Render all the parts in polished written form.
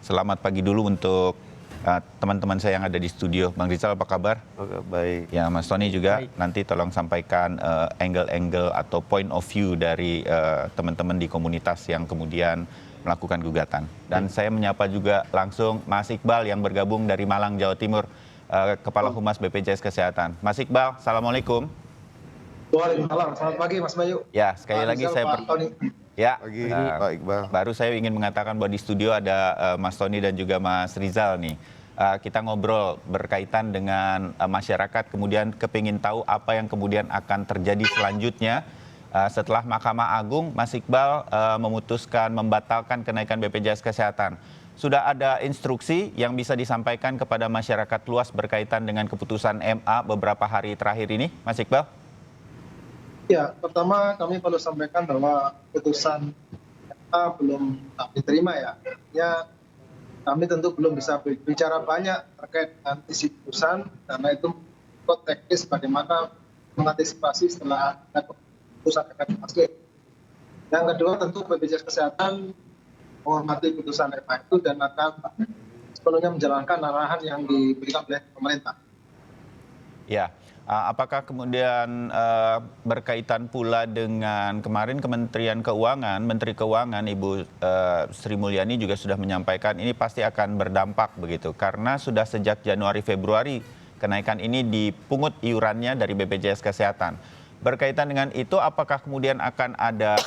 Selamat pagi dulu untuk teman-teman saya yang ada di studio. Bang Rizal, apa kabar? Oke, baik. Ya, Mas Tony juga Baik. nanti tolong sampaikan angle-angle atau point of view dari teman-teman di komunitas yang kemudian melakukan gugatan. Dan saya menyapa juga langsung Mas Iqbal yang bergabung dari Malang, Jawa Timur, Kepala Humas BPJS Kesehatan. Mas Iqbal, Assalamualaikum. Waalaikumsalam. Selamat pagi Mas Bayu. Ya, sekali lagi Rizal, saya Pak Tony. Ya, Pagi, Pak Iqbal. baru saya ingin mengatakan bahwa di studio ada Mas Tony dan juga Mas Rizal nih. Kita ngobrol berkaitan dengan masyarakat, kemudian kepingin tahu apa yang kemudian akan terjadi selanjutnya setelah Mahkamah Agung, Mas Iqbal memutuskan membatalkan kenaikan BPJS Kesehatan. Sudah ada instruksi yang bisa disampaikan kepada masyarakat luas berkaitan dengan keputusan MA beberapa hari terakhir ini, Mas Iqbal? Ya, pertama kami perlu sampaikan bahwa putusan MA belum diterima ya. Artinya kami tentu belum bisa bicara banyak terkait dengan isi putusan karena itu kode teknis bagaimana mengantisipasi setelah ada putusan MA. Yang kedua tentu BPJS Kesehatan menghormati putusan MA itu dan akan sepenuhnya menjalankan arahan yang diberikan oleh pemerintah. Ya. Apakah kemudian berkaitan pula dengan kemarin Kementerian Keuangan, Menteri Keuangan Ibu Sri Mulyani juga sudah menyampaikan ini pasti akan berdampak begitu. Karena sudah sejak Januari Februari kenaikan ini dipungut iurannya dari BPJS Kesehatan. Berkaitan dengan itu apakah kemudian akan ada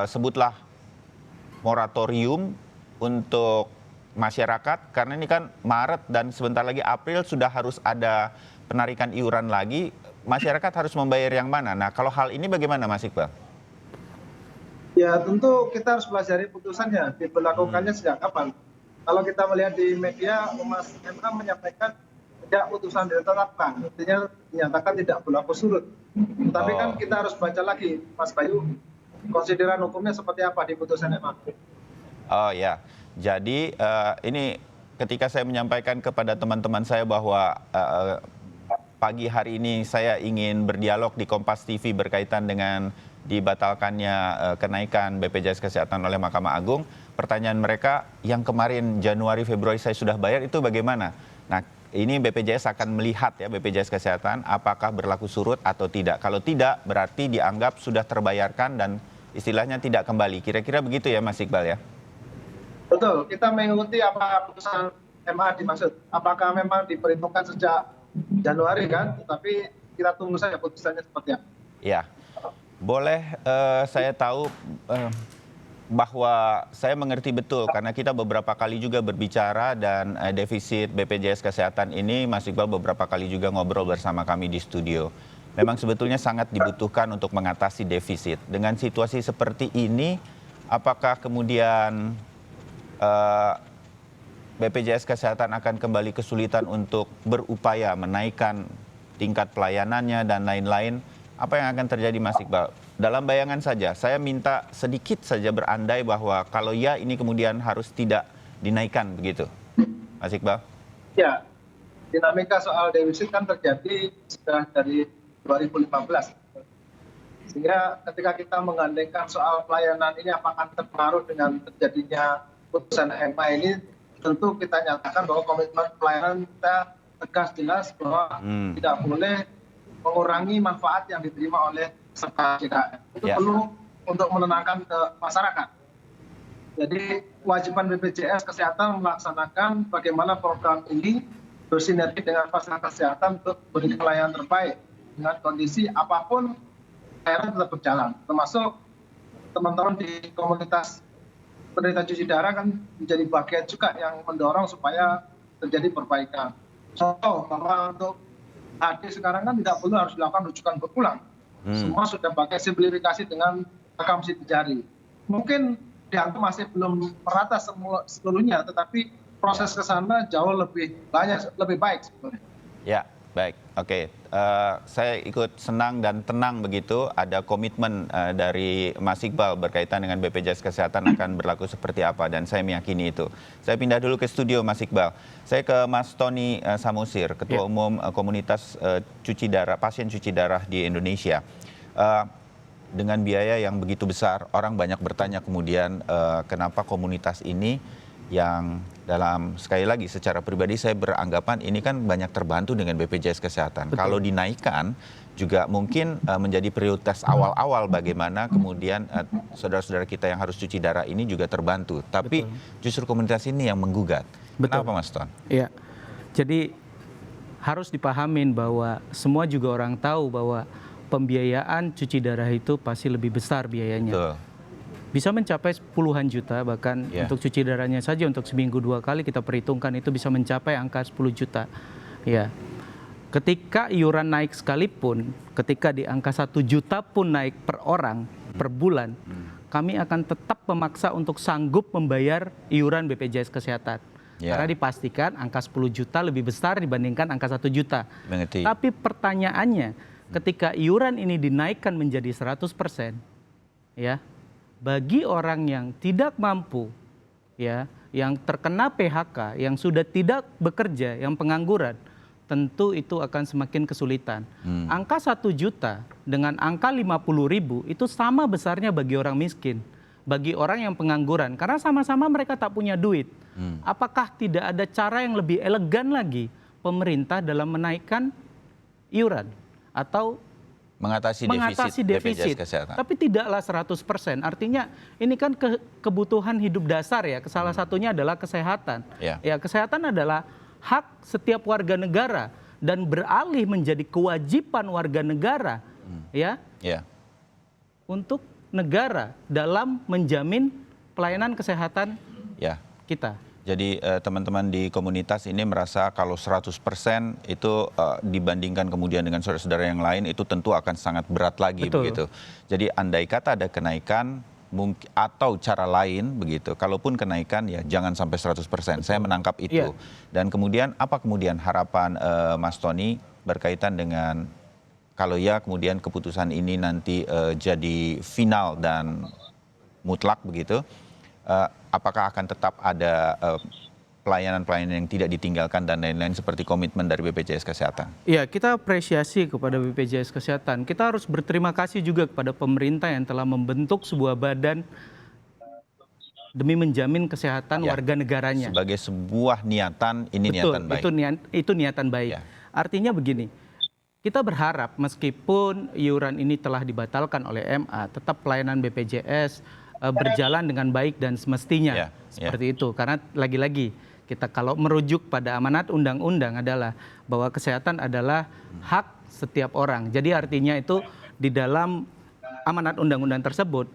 sebutlah moratorium untuk masyarakat? Karena ini kan Maret dan sebentar lagi April sudah harus ada penarikan iuran lagi, masyarakat harus membayar yang mana? Nah, kalau hal ini bagaimana, Mas Iqbal? Ya, tentu kita harus pelajari putusannya, diberlakukannya sejak kapan. Kalau kita melihat di media, Mas MA menyampaikan sejak putusan ditetapkan, artinya dinyatakan tidak berlaku surut. Tapi kan kita harus baca lagi, Mas Bayu, konsideran hukumnya seperti apa di putusan MA. Oh ya, jadi ini ketika saya menyampaikan kepada teman-teman saya bahwa pagi hari ini saya ingin berdialog di Kompas TV berkaitan dengan dibatalkannya kenaikan BPJS Kesehatan oleh Mahkamah Agung. Pertanyaan mereka, yang kemarin Januari Februari saya sudah bayar itu bagaimana? Nah, ini BPJS akan melihat ya BPJS Kesehatan apakah berlaku surut atau tidak. Kalau tidak berarti dianggap sudah terbayarkan dan istilahnya tidak kembali. Kira-kira begitu ya Mas Iqbal ya? Betul, kita mengikuti apa putusan MA dimaksud. Apakah memang diperhitungkan sejak Januari kan, tetapi kita tunggu saja putusannya seperti apa. Ya, boleh saya tahu bahwa saya mengerti betul karena kita beberapa kali juga berbicara dan defisit BPJS Kesehatan ini Mas Iqbal beberapa kali juga ngobrol bersama kami di studio. Memang sebetulnya sangat dibutuhkan untuk mengatasi defisit. Dengan situasi seperti ini, apakah kemudian BPJS Kesehatan akan kembali kesulitan untuk berupaya menaikkan tingkat pelayanannya dan lain-lain. Apa yang akan terjadi Mas Iqbal? Dalam bayangan saja, saya minta sedikit saja berandai bahwa kalau ya ini kemudian harus tidak dinaikkan begitu. Mas Iqbal? Ya, dinamika soal defisit kan terjadi sudah dari 2015. Sehingga ketika kita menggandengkan soal pelayanan ini apakah terpengaruh dengan terjadinya putusan MA ini, tentu kita nyatakan bahwa komitmen pelayanan kita tegas jelas bahwa tidak boleh mengurangi manfaat yang diterima oleh peserta JKN. Itu perlu untuk menenangkan ke masyarakat. Jadi kewajiban BPJS Kesehatan melaksanakan bagaimana program ini bersinergi dengan fasilitas kesehatan untuk memberikan pelayanan terbaik dengan kondisi apapun pelayanan tetap berjalan. Termasuk teman-teman di komunitas penderita cuci darah kan menjadi bagian juga yang mendorong supaya terjadi perbaikan. Contoh bahwa untuk HD sekarang kan tidak perlu harus dilakukan rujukan berulang. Semua sudah pakai simplifikasi dengan rekam sidik jari. Mungkin dianggap masih belum merata seluruhnya, tetapi proses ke sana jauh lebih baik sebenarnya. Ya, baik. Oke. Saya ikut senang dan tenang begitu ada komitmen dari Mas Iqbal berkaitan dengan BPJS Kesehatan akan berlaku seperti apa dan saya meyakini itu. Saya pindah dulu ke studio Mas Iqbal. Saya ke Mas Tony Samusir, Ketua Umum Komunitas Pasien Cuci Darah di Indonesia. Dengan biaya yang begitu besar, orang banyak bertanya kemudian kenapa komunitas ini yang sekali lagi secara pribadi saya beranggapan ini kan banyak terbantu dengan BPJS Kesehatan. Betul. Kalau dinaikkan juga mungkin menjadi prioritas awal-awal bagaimana kemudian saudara-saudara kita yang harus cuci darah ini juga terbantu. Tapi justru komunitas ini yang menggugat. Betul. Kenapa Mas Ton? Iya, jadi harus dipahamin bahwa semua juga orang tahu bahwa pembiayaan cuci darah itu pasti lebih besar biayanya. Betul. Bisa mencapai puluhan juta, bahkan untuk cuci darahnya saja untuk seminggu 2 kali kita perhitungkan itu bisa mencapai angka 10 juta. Ya, ketika iuran naik sekalipun, ketika di angka 1 juta pun naik per orang per bulan, kami akan tetap memaksa untuk sanggup membayar iuran BPJS Kesehatan. Karena dipastikan angka 10 juta lebih besar dibandingkan angka 1 juta. Mengerti. Tapi pertanyaannya, ketika iuran ini dinaikkan menjadi 100%, ya, bagi orang yang tidak mampu, ya, yang terkena PHK, yang sudah tidak bekerja, yang pengangguran, tentu itu akan semakin kesulitan. Angka 1 juta dengan angka 50.000 itu sama besarnya bagi orang miskin, bagi orang yang pengangguran, karena sama-sama mereka tak punya duit. Apakah tidak ada cara yang lebih elegan lagi pemerintah dalam menaikkan iuran atau Mengatasi defisit BPJS Kesehatan. Tapi tidaklah 100%. Artinya ini kan kebutuhan hidup dasar ya. Salah satunya adalah kesehatan. Ya, kesehatan adalah hak setiap warga negara dan beralih menjadi kewajiban warga negara ya. Untuk negara dalam menjamin pelayanan kesehatan kita. Jadi teman-teman di komunitas ini merasa kalau 100% itu dibandingkan kemudian dengan saudara-saudara yang lain itu tentu akan sangat berat lagi. Betul. Begitu. Jadi andai kata ada kenaikan atau cara lain begitu. Kalaupun kenaikan ya jangan sampai 100%. Saya menangkap itu. Dan kemudian apa kemudian harapan Mas Tony berkaitan dengan kalau ya kemudian keputusan ini nanti jadi final dan mutlak begitu. Apakah akan tetap ada pelayanan-pelayanan yang tidak ditinggalkan dan lain-lain seperti komitmen dari BPJS Kesehatan? Iya, kita apresiasi kepada BPJS Kesehatan. Kita harus berterima kasih juga kepada pemerintah yang telah membentuk sebuah badan demi menjamin kesehatan warga negaranya. Sebagai sebuah niatan, ini Betul, niatan baik. Itu niatan baik. Artinya begini, kita berharap meskipun iuran ini telah dibatalkan oleh MA, tetap pelayanan BPJS berjalan dengan baik dan semestinya seperti itu. Karena lagi-lagi kita kalau merujuk pada amanat undang-undang adalah bahwa kesehatan adalah hak setiap orang. Jadi artinya itu di dalam amanat undang-undang tersebut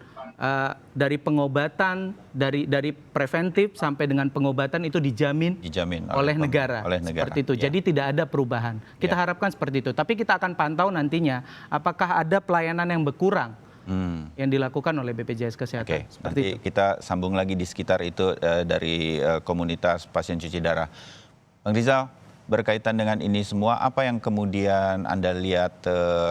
dari pengobatan, dari preventif sampai dengan pengobatan itu dijamin oleh negara. Seperti itu. Jadi tidak ada perubahan. Kita harapkan seperti itu. Tapi kita akan pantau nantinya apakah ada pelayanan yang berkurang yang dilakukan oleh BPJS Kesehatan. Nanti kita sambung lagi di sekitar itu dari komunitas pasien cuci darah. Bang Rizal, berkaitan dengan ini semua, apa yang kemudian Anda lihat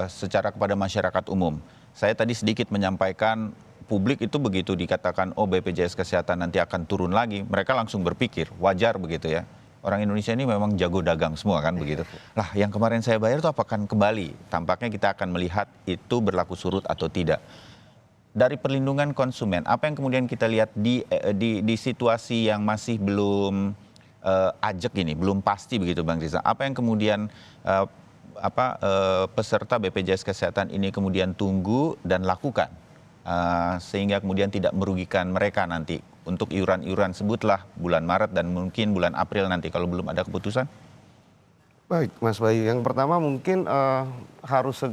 secara kepada masyarakat umum? Saya tadi sedikit menyampaikan publik itu begitu dikatakan, oh BPJS Kesehatan nanti akan turun lagi, mereka langsung berpikir, wajar begitu ya. Orang Indonesia ini memang jago dagang semua kan begitu. Lah yang kemarin saya bayar itu apakah kembali? Tampaknya kita akan melihat itu berlaku surut atau tidak. Dari perlindungan konsumen, apa yang kemudian kita lihat di situasi yang masih belum ajak ini, belum pasti begitu Bang Rizal. Apa yang kemudian peserta BPJS Kesehatan ini kemudian tunggu dan lakukan sehingga kemudian tidak merugikan mereka nanti untuk iuran-iuran, sebutlah bulan Maret dan mungkin bulan April nanti kalau belum ada keputusan? Baik, Mas Bayu. Yang pertama mungkin harus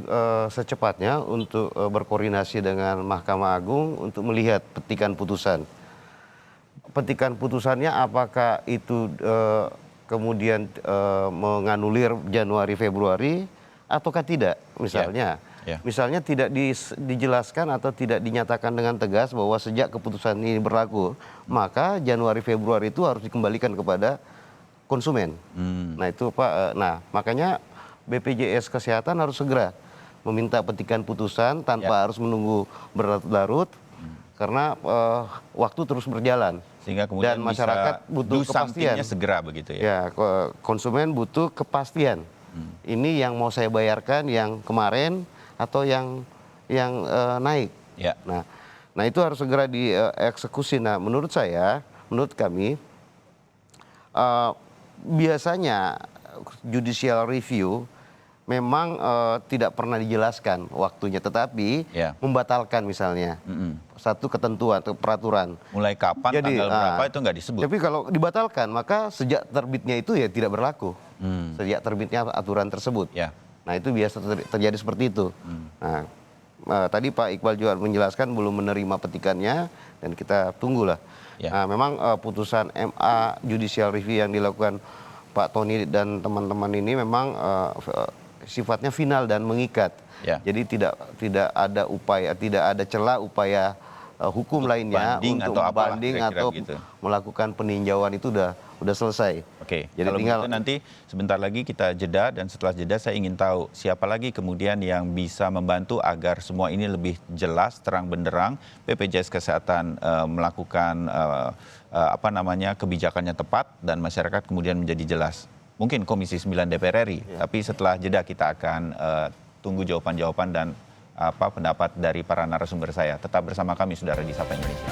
secepatnya untuk berkoordinasi dengan Mahkamah Agung untuk melihat petikan putusan. Petikan putusannya apakah itu kemudian menganulir Januari, Februari ataukah tidak misalnya. Misalnya tidak dijelaskan atau tidak dinyatakan dengan tegas bahwa sejak keputusan ini berlaku, maka Januari Februari itu harus dikembalikan kepada konsumen. Nah itu Pak, makanya BPJS Kesehatan harus segera meminta petikan putusan tanpa harus menunggu berlarut-larut karena waktu terus berjalan. Sehingga kemudian dan masyarakat butuh kepastian. Segera begitu ya. Ya, konsumen butuh kepastian. Ini yang mau saya bayarkan yang kemarin atau yang naik. Nah itu harus segera dieksekusi. Nah menurut saya, menurut kami biasanya judicial review memang tidak pernah dijelaskan waktunya, tetapi Ya. membatalkan misalnya satu ketentuan atau peraturan. Mulai kapan, Jadi, tanggal berapa itu nggak disebut. Tapi kalau dibatalkan, maka sejak terbitnya itu ya tidak berlaku. Sejak terbitnya aturan tersebut. Ya. Nah itu biasa terjadi seperti itu. Nah tadi Pak Iqbal juga menjelaskan belum menerima petikannya dan kita tunggulah. Ya. Nah, memang putusan MA judicial review yang dilakukan Pak Tony dan teman-teman ini memang sifatnya final dan mengikat. Ya. Jadi tidak ada upaya, tidak ada celah upaya hukum lainnya banding untuk atau apalah, banding kira-kira atau begitu. melakukan peninjauan itu udah selesai. Oke, Jadi kalau tinggal begitu nanti sebentar lagi kita jeda, dan setelah jeda saya ingin tahu siapa lagi kemudian yang bisa membantu agar semua ini lebih jelas, terang benderang, BPJS Kesehatan melakukan kebijakannya tepat dan masyarakat kemudian menjadi jelas. Mungkin Komisi 9 DPR RI, tapi setelah jeda kita akan tunggu jawaban-jawaban dan pendapat dari para narasumber saya. Tetap bersama kami, saudara, di Sapa Indonesia.